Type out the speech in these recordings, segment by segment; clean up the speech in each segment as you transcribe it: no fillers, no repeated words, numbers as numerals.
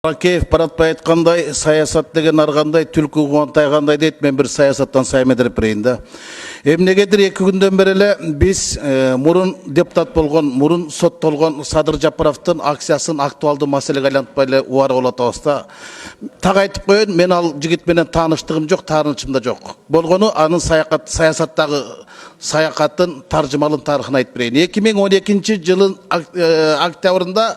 Акеев баратпай айткандай, саясат деген аргандай, түлкү куантайгандай дейт, мен бир саясаттан саймедирип берейин да. Эмнегедир 2 күндөн бери эле биз мурун депутат болгон, мурун соттолгон Садыр Жапаровдун акциясын актуалдуу маселеге айлантпай эле убара болуп атабыз да. Так айтып коеюн, мен ал жигит менен тааныштыгым жок, таарынычым да жок. Болгону анын саясаттагы саякатын таржымалын тарыхын айтып берейин. 2012 жылдын октябрында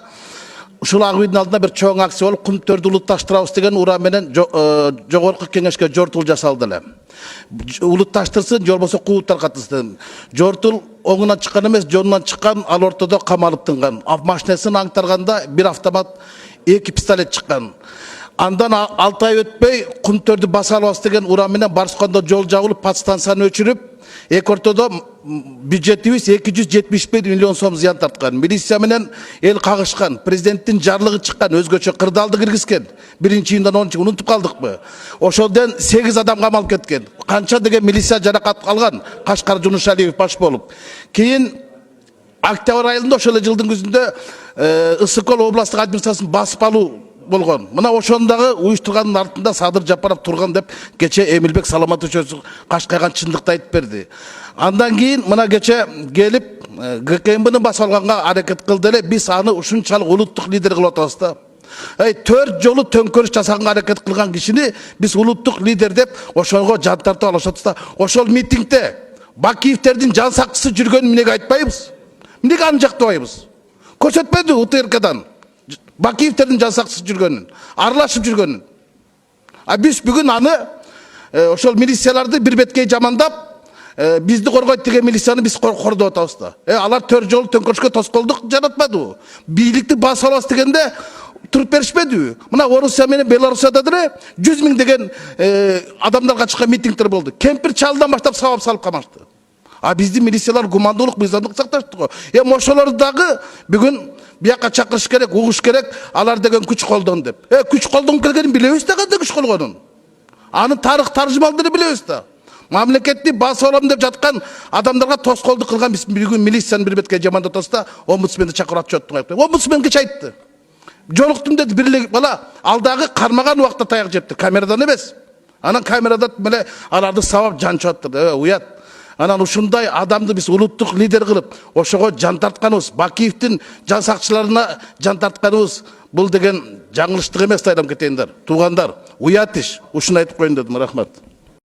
ушул ак үйдүн алдында бир чоң акция болуп, Кумтөрдү улутташтырабыз деген уран менен жогорку кеңешке жортул жасалды эле. Улутташтырсын, же болбосо кууттар катышсын. Жортул оңунан чыккан эмес, жонунан чыккан, ал ортодо камалып тынган. Машинесин аңтарганда бир автомат, 2 пистолет чыккан. Андан 6 ай өтпөй Кумтөрдү баса алабыз деген уран менен Барскондо жол жабылып, подстанцияны өчүрүп, эки ортодо бюджетибиз 275 миллион сом зыян тарткан. Милиция менен эл кагышкан, президенттин жарлыгы чыккан, өзгөчө кырдаалды киргизген. 1-июндан 10-чы унутуп калдыкпы? Ошолдон 8 адам камалып кеткен. Канча деген милиция жаракат алган, Кашкар Жунушалиев баш болуп. Кийин октябрь айында ошол жылдын күзүндө Ысык-Көл областтык администрациясын басып алуу болгон. Мына ошондагы уюштурганын артында Садыр Жапаров турган деп кече Эмилбек Саламатович кашкайган чындыкты айтып берди. Андан кийин мына кече келип ГКМБны басып алганга аракет кылды эле, биз аны ушунчалык улуттук лидер кылып атабыз да. 4 жолу төңкөрүш жасаганга аракет кылган кишини биз улуттук лидер деп ошого жан тартып алышабыз да. Ошол митингде Бакиевтердин жан сакчысы жүргөнүн эмнеге айтпайбыз? Эмнеге аны жактабайбыз? Көрсөтпөдү УТРКдан. Бакиевтердин жан сакчысы жүргөнүн, аралашып жүргөнүн. Биз бүгүн аны ошол милицияларды бир беткей жамандап, бизди коргойт деген милицияны биз кордоп атабыз да. Алар 4 жолу төңкөрүшкө тоскоолдук жаратпадыбы? Бийликти басып алабыз дегенде туруп беришпедиби? Мына Орусия менен Белоруссияда деле 100 000 деген адамдарга чыккан митингдер болду. Кемпир чалдан баштап сабап салып камашты. Биздин милициялар гумандуулук, мыйзамдык сакташты го. Ошолорду дагы бүгүн бияка чакырыш керек, угуш керек, алар деген күч колдон деп. Күч колдонуп келгенин билебиз да, кандай күч колгонун. Анын тарых таржымалдыры билебиз да. Мамлекетти басып алам деп жаткан адамдарга тоскоолдук кылган биз бүгүн милицияны бир бетке жамандап атабыз да, омбудсменди чакырып отчеттун айтты. Омбудсмен кече айтты. Жолуктум деди, бирлик бала алдагы кармаган убакта таяк жепти, камерадан эмес. Анан камерада меле аларды сабап жанчып аттырды. Уят. Анан ушундай адамды биз улуттук лидер кылып, ошого жан тартканыбыз, Бакиевдин жан сакчыларына жан тартканыбыз бул деген жаңылыштык эмес, айдам кетейиндар. Туугандар, уят иш. Ушуну айтып коеюн дедим. Рахмат.